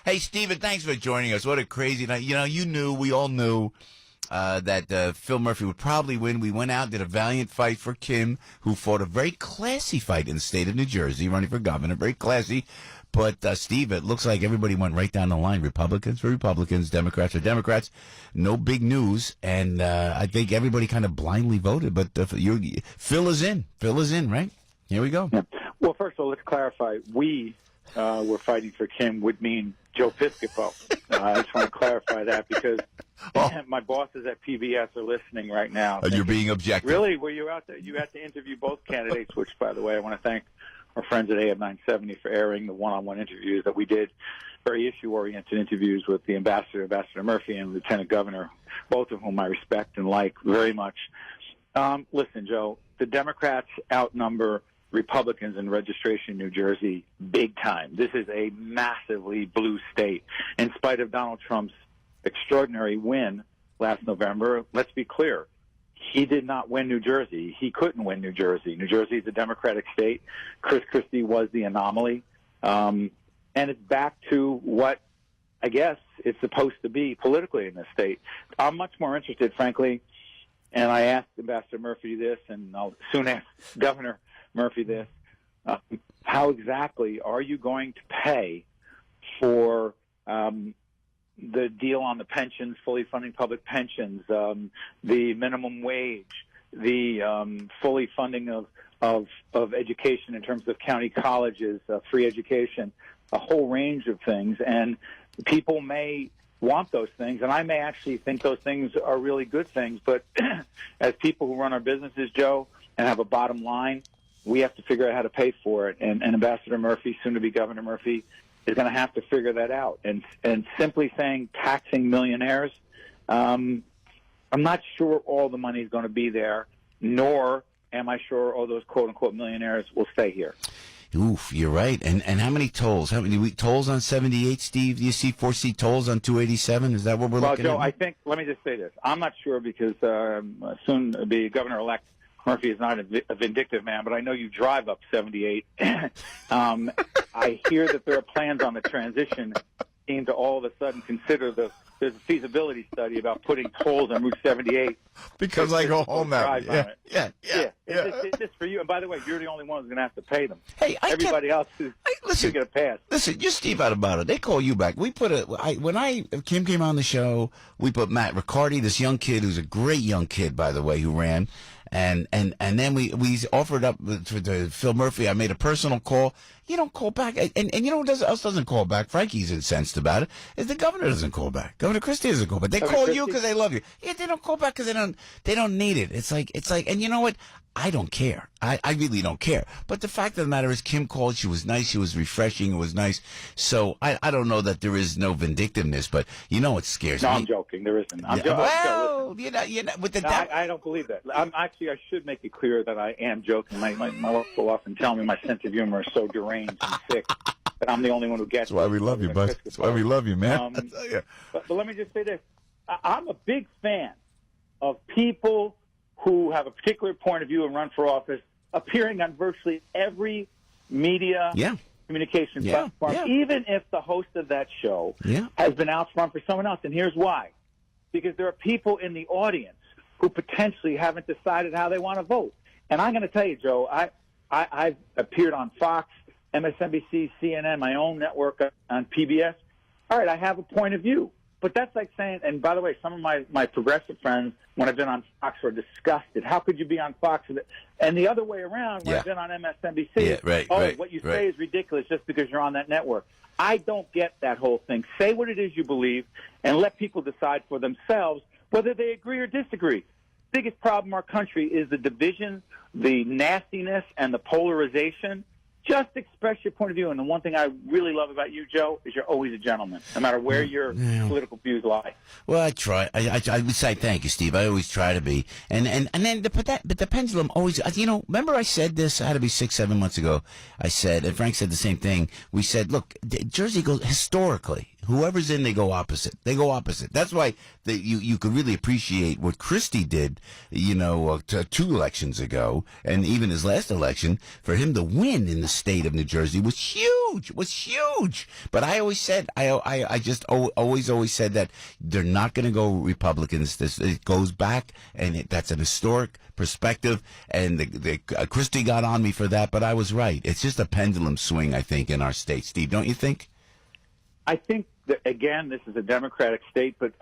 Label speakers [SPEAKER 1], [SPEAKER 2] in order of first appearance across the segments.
[SPEAKER 1] Hey, Stephen, thanks for joining us. What a crazy night. We all knew that Phil Murphy would probably win. We went out, did a valiant fight for Kim, who fought a very classy fight in the state of New Jersey, running for governor. Very classy. But, Steve, it looks like everybody went right down the line. Republicans for Republicans, Democrats for Democrats. No big news. And I think everybody kind of blindly voted. But Phil is in. Phil is in, right? Here we go.
[SPEAKER 2] Yeah. Well, first of all, let's clarify. We were fighting for Kim would mean Joe Piscopo. I just want to clarify that because my bosses at PBS are listening right now.
[SPEAKER 1] You're being objective.
[SPEAKER 2] Really? Were you out there? You had to interview both candidates, which, by the way, I want to thank our friends at AM970 for airing the one-on-one interviews that we did, very issue-oriented interviews with the Ambassador Murphy, and Lieutenant Governor, both of whom I respect and like very much. Listen, Joe, the Democrats outnumber Republicans in registration in New Jersey big time. This is a massively blue state. In spite of Donald Trump's extraordinary win last November, let's be clear, he did not win New Jersey. He couldn't win New Jersey. New Jersey is a Democratic state. Chris Christie was the anomaly. And it's back to what I guess it's supposed to be politically in this state. I'm much more interested, frankly, and I asked Ambassador Murphy this, and I'll soon ask Governor Murphy this. How exactly are you going to pay for the deal on the pensions, fully funding public pensions, the minimum wage, the fully funding of education in terms of county colleges, free education, a whole range of things? And people may want those things, and I may actually think those things are really good things, but as people who run our businesses, Joe, and have a bottom line, we have to figure out how to pay for it. And Ambassador Murphy, soon to be Governor Murphy, is going to have to figure that out. And simply saying taxing millionaires, I'm not sure all the money is going to be there, nor am I sure all those quote-unquote millionaires will stay here.
[SPEAKER 1] Oof, you're right. And how many tolls? How many tolls on 78, Steve? Do you foresee tolls on 287? Is that what we're looking at?
[SPEAKER 2] Well, Joe, I think, let me just say this. I'm not sure because soon to be Governor-elect Murphy is not a vindictive man, but I know you drive up 78. I hear that there are plans on the transition team to all of a sudden consider there's a feasibility study about putting tolls on Route 78.
[SPEAKER 1] Because I go home now. Yeah.
[SPEAKER 2] It's just for you. And by the way, you're the only one who's going to have to pay them.
[SPEAKER 1] Hey,
[SPEAKER 2] everybody else is going to get a pass.
[SPEAKER 1] Listen, you're Steve Adubato. They call you back. We put when Kim came on the show, we put Matt Riccardi, this young kid who's a great young kid, by the way, who ran. And then we offered up to Phil Murphy. I made a personal call. You don't call back. And you know who else doesn't call back? Frankie's incensed about it. Is the governor doesn't call back. Governor Christie doesn't call back. They call you because they love you. Yeah, they don't call back because they don't need it. It's like, and you know what? I don't care. I really don't care. But the fact of the matter is Kim called. She was nice. She was refreshing. It was nice. So I don't know that there is no vindictiveness, but you know what scares me?
[SPEAKER 2] No, I'm joking. There isn't. I'm joking.
[SPEAKER 1] Well, you're not with the
[SPEAKER 2] I don't believe that. I should make it clear that I am joking. My wife will often tell me my sense of humor is so deranged and sick that I'm the only one who gets it.
[SPEAKER 1] That's why we love you, bud. That's why we love you, man.
[SPEAKER 2] But let me just say this. I'm a big fan of people who have a particular point of view and run for office, appearing on virtually every media communication platform, even if the host of that show has been out front for someone else. And here's why. Because there are people in the audience who potentially haven't decided how they want to vote. And I'm going to tell you, Joe, I've appeared on Fox, MSNBC, CNN, my own network on PBS. All right, I have a point of view. But that's like saying, and by the way, some of my progressive friends, when I've been on Fox, were disgusted. How could you be on Fox? And the other way around, when I've been on MSNBC, what you say is ridiculous just because you're on that network. I don't get that whole thing. Say what it is you believe and let people decide for themselves whether they agree or disagree. The biggest problem in our country is the division, the nastiness, and the polarization. Just express your point of view. And the one thing I really love about you, Joe, is you're always a gentleman, no matter where your political views lie.
[SPEAKER 1] Well, I try. I would say thank you, Steve. I always try to be. And then but the pendulum always, remember I said this, I had to be 6-7 months ago. I said, and Frank said the same thing. We said, look, Jersey goes historically, Whoever's in, they go opposite. They go opposite. That's why you could really appreciate what Christie did, two elections ago, and even his last election, for him to win in the state of New Jersey was huge. But I always said, I just always said that they're not going to go Republicans. It goes back, and that's an historic perspective. And Christie got on me for that, but I was right. It's just a pendulum swing, I think, in our state. Steve, don't you think?
[SPEAKER 2] I think that, again, this is a Democratic state, but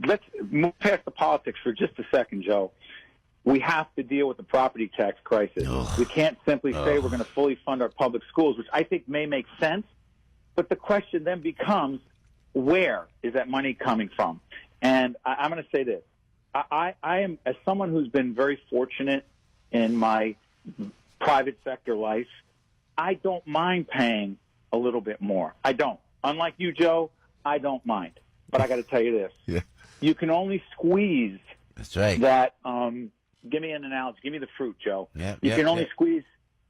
[SPEAKER 2] let's move past the politics for just a second, Joe. We have to deal with the property tax crisis. We can't simply say we're going to fully fund our public schools, which I think may make sense. But the question then becomes, where is that money coming from? And I'm going to say this. I am, as someone who's been very fortunate in my private sector life, I don't mind paying a little bit more. I don't. Unlike you, Joe, I don't mind. But I got to tell you this. Yeah. You can only squeeze
[SPEAKER 1] That's right.
[SPEAKER 2] that. Give me an analogy. Give me the fruit, Joe. You can only squeeze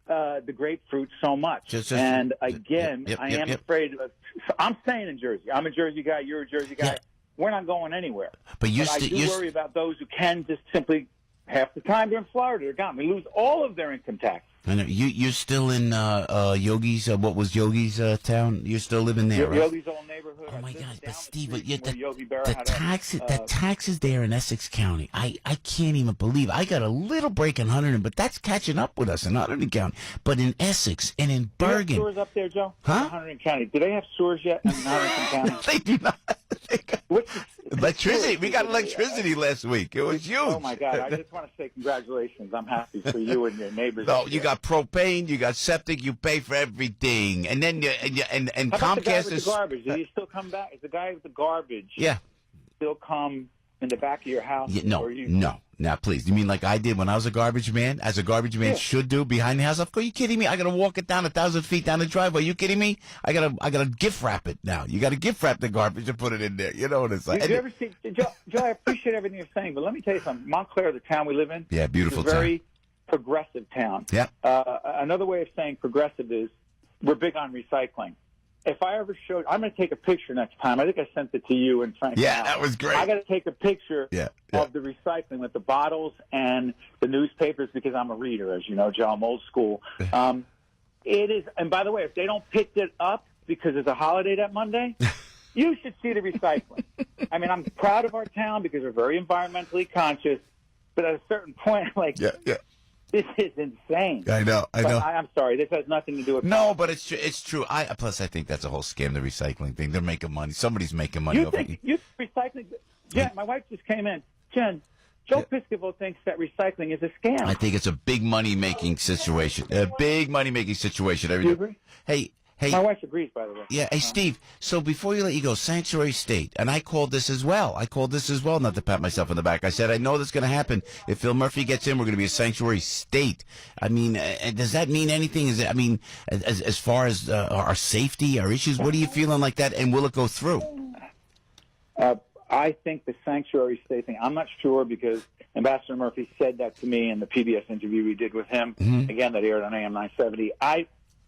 [SPEAKER 2] the grapefruit so much. I am afraid of. I'm staying in Jersey. I'm a Jersey guy. You're a Jersey guy. Yeah. We're not going anywhere. But I do worry about those who can just simply, half the time they're in Florida. They're gone. We lose all of their income tax.
[SPEAKER 1] I know. You're still in Yogi's. What was Yogi's town? You're still living there, right?
[SPEAKER 2] Yogi's old neighborhood.
[SPEAKER 1] Oh my God! But Steve, the taxes there in Essex County, I can't even believe. I got a little break in Hunterdon, but that's catching up with us in Hunterdon County. But in Essex and in Bergen,
[SPEAKER 2] do they have sewers up there, Joe?
[SPEAKER 1] Huh?
[SPEAKER 2] In Hunterdon County. Do they have sewers yet in Hunterdon County?
[SPEAKER 1] They do not. Electricity. We got electricity last week. It was huge.
[SPEAKER 2] Oh my God! I just want to say congratulations. I'm happy for you and your neighbors.
[SPEAKER 1] No, you got propane, you got septic, you pay for everything, and then and
[SPEAKER 2] How about
[SPEAKER 1] Comcast
[SPEAKER 2] the guy with the garbage? Did he still come back? Is the guy with the garbage?
[SPEAKER 1] Yeah.
[SPEAKER 2] Still come in the back of your house?
[SPEAKER 1] Yeah, no. Now, please. You mean like I did when I was a garbage man, as a garbage man should do, behind the house? Are you kidding me? I got to walk it down 1,000 feet down the driveway. Are you kidding me? I gotta gift wrap it now. You got to gift wrap the garbage and put it in there. You know what it's like.
[SPEAKER 2] Did you ever see, Joe, I appreciate everything you're saying, but let me tell you something. Montclair, the town we live in,
[SPEAKER 1] yeah, beautiful
[SPEAKER 2] is a very progressive town.
[SPEAKER 1] Yeah.
[SPEAKER 2] Another way of saying progressive is we're big on recycling. If I ever showed, I'm going to take a picture next time. I think I sent it to you and Frank.
[SPEAKER 1] Yeah, that was great.
[SPEAKER 2] I got to take a picture of the recycling with the bottles and the newspapers because I'm a reader, as you know, Joe. I'm old school. It is, and by the way, if they don't pick it up because it's a holiday that Monday, you should see the recycling. I mean, I'm proud of our town because we're very environmentally conscious, but at a certain point, this is insane.
[SPEAKER 1] I know.
[SPEAKER 2] I'm sorry. This has nothing to do with
[SPEAKER 1] but it's true. Plus, I think that's a whole scam, the recycling thing. They're making money. Somebody's making money.
[SPEAKER 2] You think recycling? Jen, my wife just came in. Jen, Joe Piscopo thinks that recycling is a scam.
[SPEAKER 1] I think it's a big money-making situation. A big money-making situation.
[SPEAKER 2] Do you agree?
[SPEAKER 1] Hey.
[SPEAKER 2] My wife agrees, by the way.
[SPEAKER 1] Yeah. Hey, Steve, so before you let you go, sanctuary state, and I called this as well. Not to pat myself on the back. I said, I know that's going to happen. If Phil Murphy gets in, we're going to be a sanctuary state. I mean, does that mean anything? As far as our safety, our issues, what are you feeling like that, and will it go through?
[SPEAKER 2] I think the sanctuary state thing, I'm not sure because Ambassador Murphy said that to me in the PBS interview we did with him, again, that aired on AM970.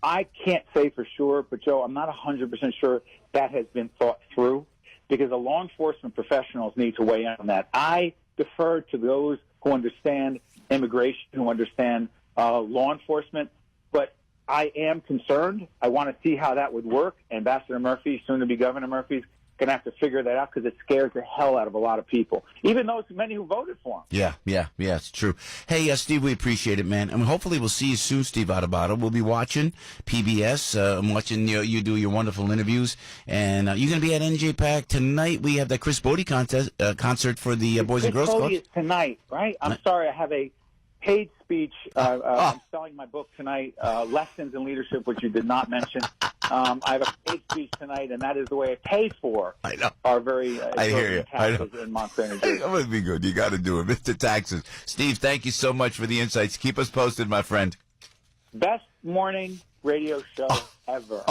[SPEAKER 2] I can't say for sure, but, Joe, I'm not 100% sure that has been thought through because the law enforcement professionals need to weigh in on that. I defer to those who understand immigration, who understand law enforcement, but I am concerned. I want to see how that would work. Ambassador Murphy, soon to be Governor Murphy's, going to have to figure that out because it scares the hell out of a lot of people, even those many who voted for him.
[SPEAKER 1] Yeah, it's true. Hey, Steve, we appreciate it, man. And hopefully we'll see you soon, Steve Adubato. We'll be watching PBS. I'm watching you do your wonderful interviews. And you're going to be at NJPAC tonight. We have the Chris Bodie concert for the Boys and Girls Club.
[SPEAKER 2] Chris Bodie is tonight, right? I'm sorry, I have a paid speech. I'm selling my book tonight, Lessons in Leadership, which you did not mention. I have a paid speech tonight, and that is the way I pay for our very taxes in Montclair, New Jersey.
[SPEAKER 1] That would be good. You got to do it, Mr. Taxes. Steve, thank you so much for the insights. Keep us posted, my friend.
[SPEAKER 2] Best morning radio show ever.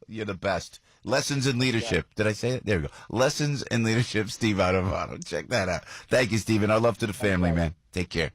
[SPEAKER 1] You're the best. Lessons in Leadership. Did I say it? There we go. Lessons in Leadership, Steve Adubato. Check that out. Thank you, Steve, and our love to the family, man. Take care.